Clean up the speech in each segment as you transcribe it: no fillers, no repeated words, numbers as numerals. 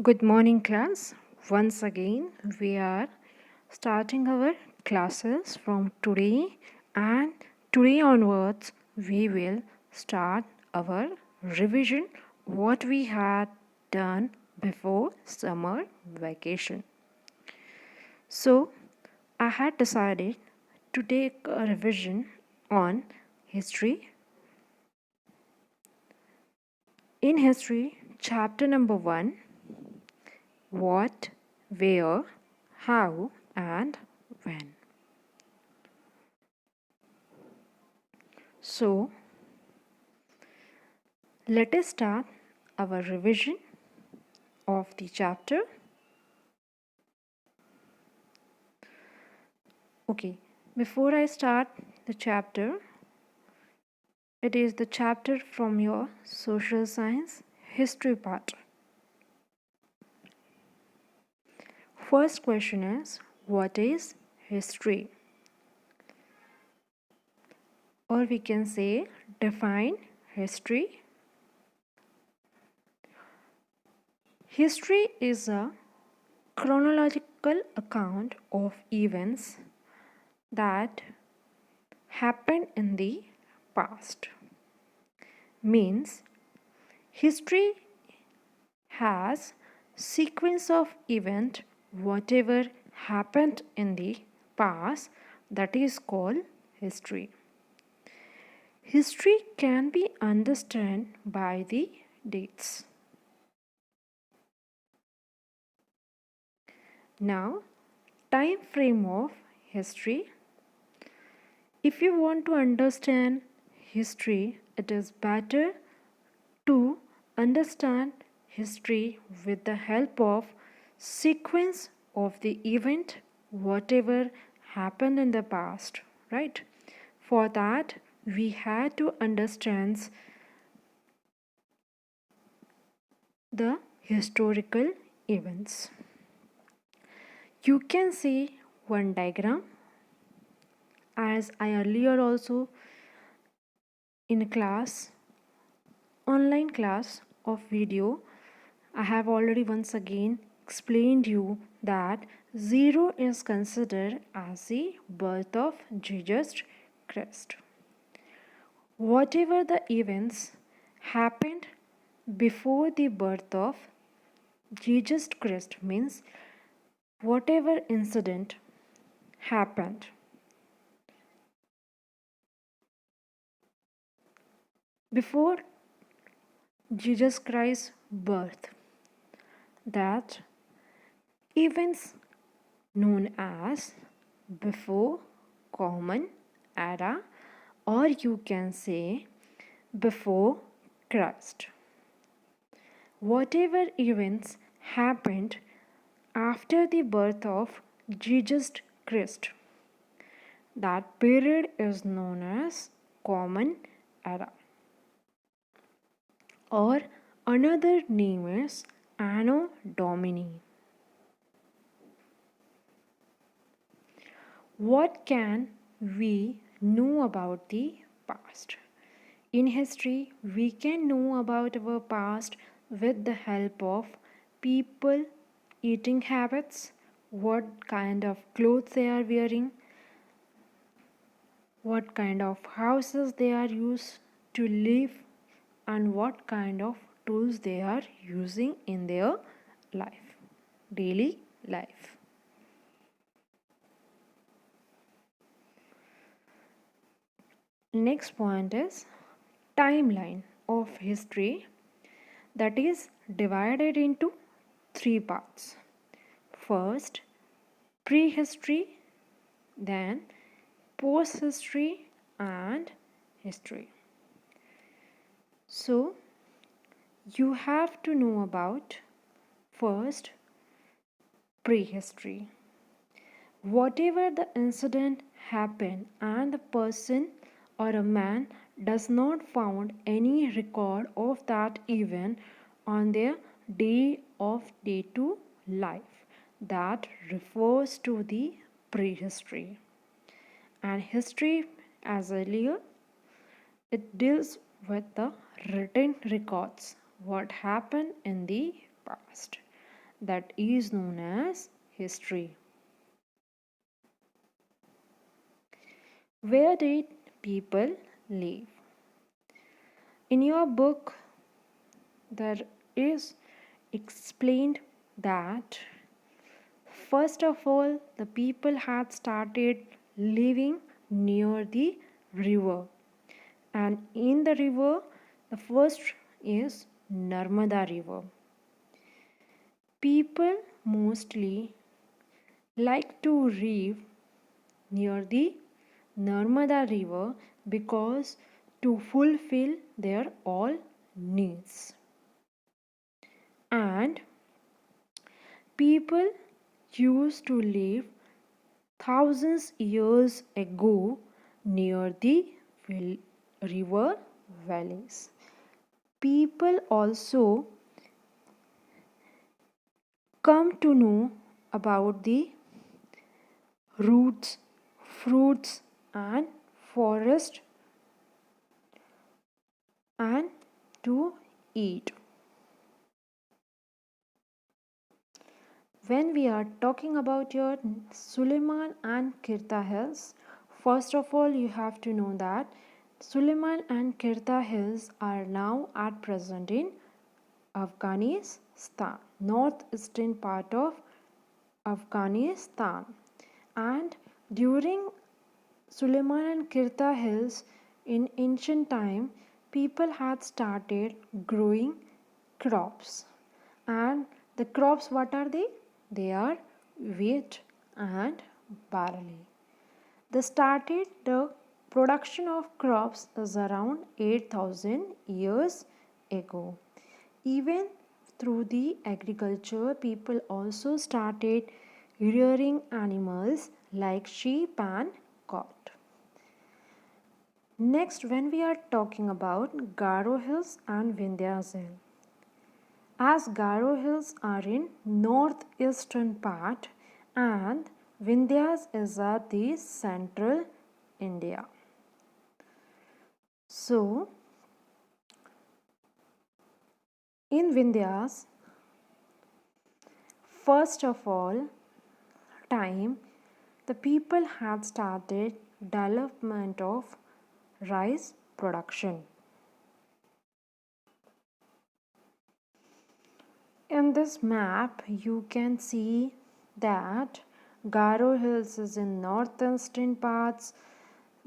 Good morning, class. Once again, we are starting our classes from today, and today onwards, we will start our revision what we had done before summer vacation. So, I had decided to take a revision on history. In history, chapter number 1, what, where, how, and when. So, let us start our revision of the chapter. Okay, before I start the chapter, it is the chapter from your social science history part. First question is, what is history? Or we can say, define history. History is a chronological account of events that happened in the past. Means history has sequence of event whatever happened in the past, that is called history. History can be understood by the dates. Now, time frame of history. If you want to understand history, it is better to understand history with the help of sequence of the event whatever happened in the past, right? For that we had to understand the historical events. You can see one diagram, as I earlier also in class, online class of video, I have already once again explained you that 0 is considered as the birth of Jesus Christ. Whatever the events happened before the birth of Jesus Christ, means whatever incident happened before Jesus Christ's birth, that events known as before common era, or you can say before Christ. Whatever events happened after the birth of Jesus Christ, that period is known as common era, or another name is Anno Domini. What can we know about the past? In history, we can know about our past with the help of people eating habits, what kind of clothes they are wearing, what kind of houses they are used to live, and what kind of tools they are using in their life, daily life. Next point is timeline of history, that is divided into three parts. First, prehistory, then post history, and history. So, you have to know about first prehistory. Whatever the incident happened and the person or a man does not found any record of that event on their day of day to life, that refers to the prehistory. And history, as earlier, it deals with the written records what happened in the past. that is known as history. Where did people live? In your book, there is explained that first of all, the people had started living near the river, and in the river, the first is Narmada River. People mostly like to live near the Narmada River because to fulfill their all needs. And people used to live thousands years ago near the river valleys. People also come to know about the roots, fruits, and forest and to eat. When we are talking about your Suleiman and Kirta Hills, first of all, you have to know that Suleiman and Kirta Hills are now at present in Afghanistan, northeastern part of Afghanistan. And during Suleiman and Kirta Hills in ancient time, people had started growing crops. And the crops, what are they? They are wheat and barley. The production of crops is around 8,000 years ago. Even through the agriculture, people also started rearing animals like sheep and goat. Next, when we are talking about Garo Hills and Vindhyas, as Garo Hills are in northeastern part and Vindhyas is at the central India. So, in Vindhyas, first of all, time the people had started development of rice production. In this map, you can see that Garo Hills is in northeastern parts,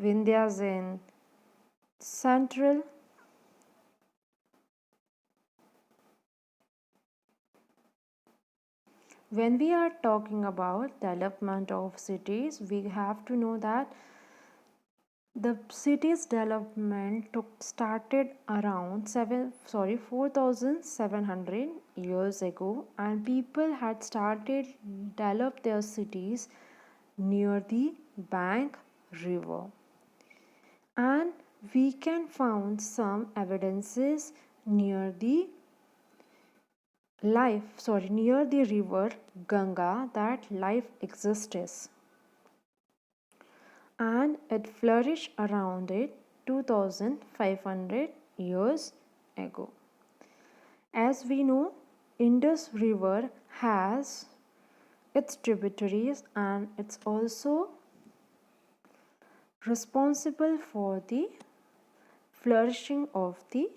Vindhyas in central. When we are talking about development of cities, we have to know that the city's development started around 4,700 years ago, and people had started develop their cities near the bank river. And we can find some evidences near the near the river Ganga that life exists, and it flourished around it 2500 years ago. As we know, Indus River has its tributaries and it's also responsible for the flourishing of the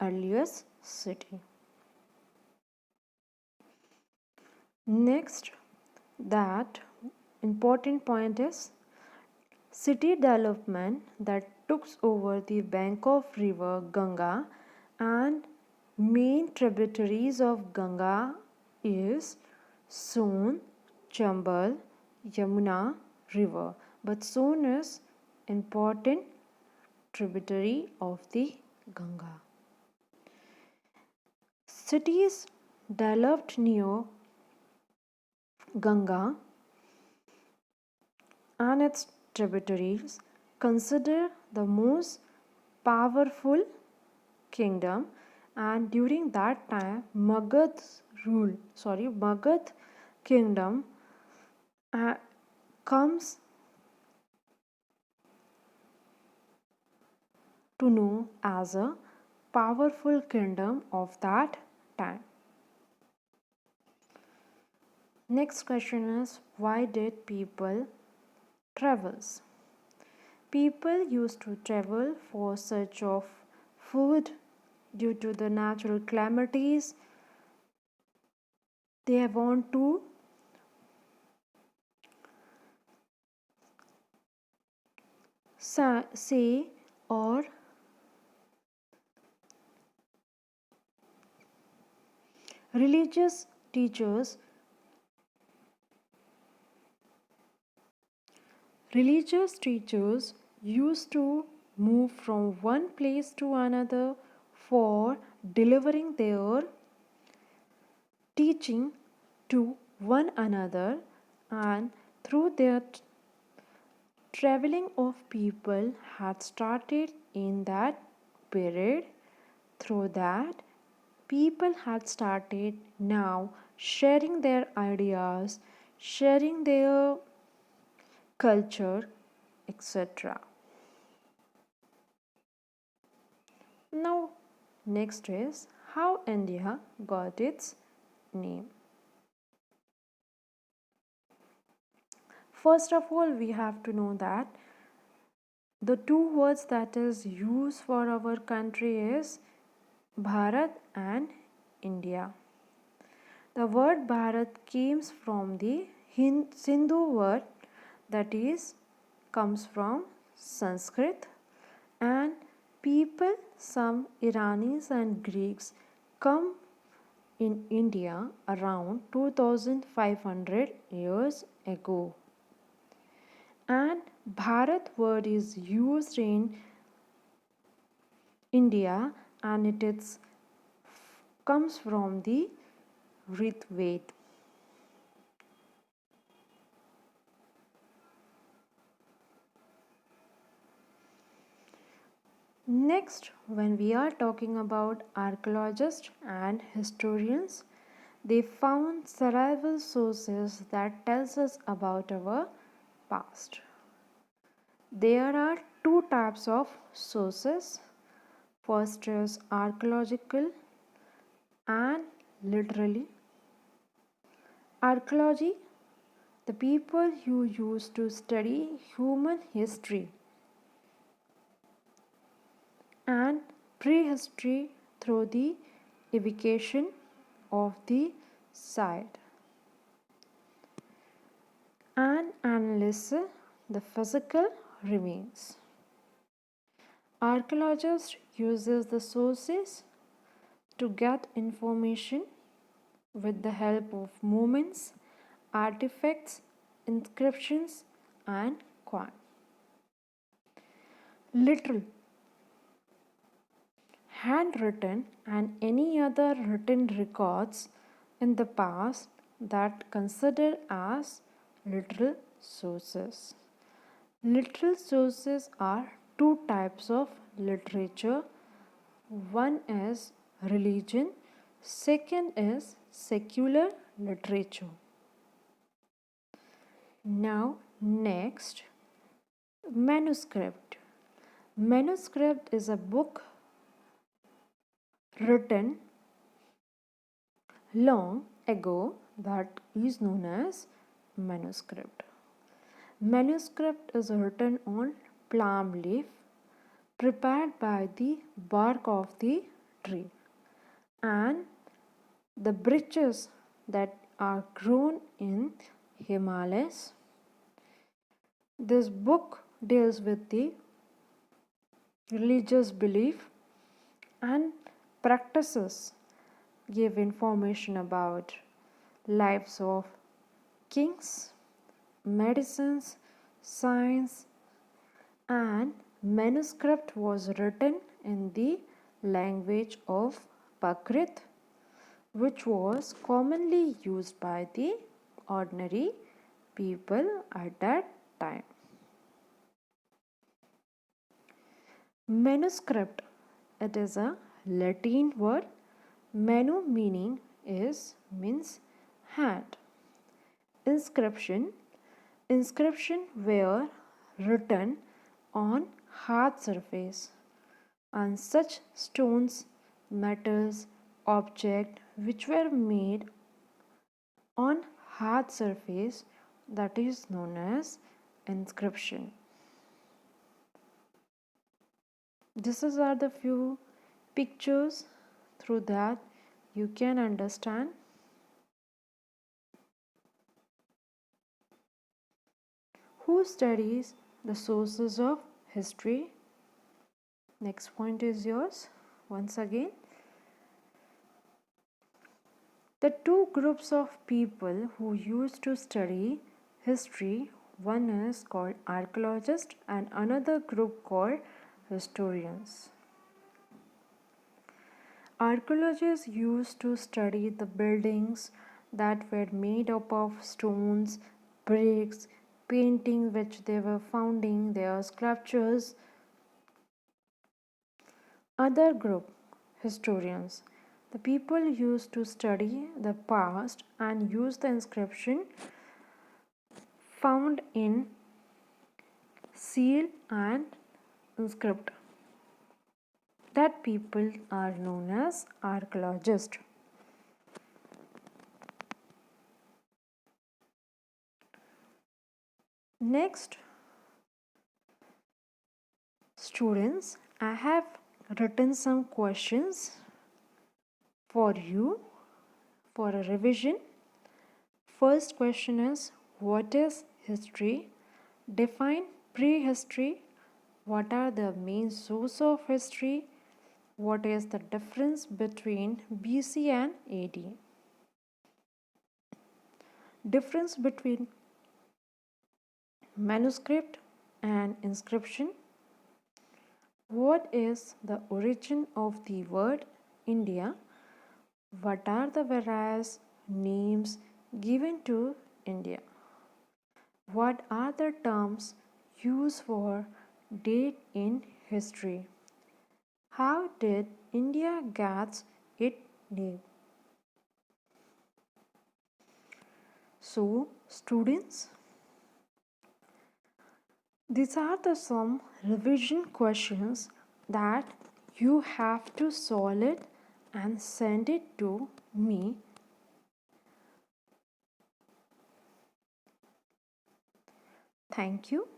earliest city. Next, that important point is city development that took over the bank of river Ganga, and main tributaries of Ganga is Son, Chambal, Yamuna river. But Son is important tributary of the Ganga. Cities developed near Ganga and its tributaries considered the most powerful kingdom, and during that time Magad kingdom comes to know as a powerful kingdom of that time. Next question is, why did people travels? People used to travel for search of food due to the natural calamities. They want to say, or religious teachers religious teachers used to move from one place to another for delivering their teaching to one another, and through their traveling of people had started in that period. Through that, people had started now sharing their ideas, sharing their culture, etc. Now, next is how India got its name. First of all, we have to know that the two words that is used for our country is Bharat and India. The word Bharat comes from the Sindhu word, that is comes from Sanskrit, and people, some Iranis and Greeks, come in India around 2500 years ago. And Bharat word is used in India, and it is comes from the Rig Veda. Next, when we are talking about archaeologists and historians, they found several sources that tells us about our past. There are two types of sources. First is archaeological and literally. Archaeology, the people who used to study human history, and prehistory through the evocation of the site, and analyze the physical remains. Archaeologist uses the sources to get information with the help of monuments, artifacts, inscriptions, and coin. Literal, handwritten, and any other written records in the past that considered as literal sources. Literal sources are two types of literature. One is religion, second is secular literature. Now, next, manuscript. Manuscript is a book written long ago that is known as manuscript. Manuscript is written on palm leaf prepared by the bark of the tree, and the branches that are grown in Himalayas. This book deals with the religious belief and practices, give information about lives of kings, medicines, science, and manuscript was written in the language of Prakrit, which was commonly used by the ordinary people at that time. Manuscript, it is a Latin word. Manu meaning is means hand. Inscription, inscription were written on hard surface, and such stones, metals, objects which were made on hard surface that is known as inscription. These are the few pictures through that you can understand who studies the sources of history. Next point is yours. Once again, the two groups of people who used to study history, one is called archaeologists and another group called historians. Archaeologists used to study the buildings that were made up of stones, bricks, paintings which they were finding, their sculptures. Other group, historians. The people used to study the past and use the inscription found in seal and inscript. That people are known as archaeologists. Next, students, I have written some questions for you for a revision. First question is, what is history? Define prehistory. What are the main source of history? What is the difference between BC and AD? Difference between manuscript and inscription. What is the origin of the word India? What are the various names given to India? What are the terms used for date in history? How did India get its name? So, students, these are the some revision questions that you have to solve it and send it to me. Thank you.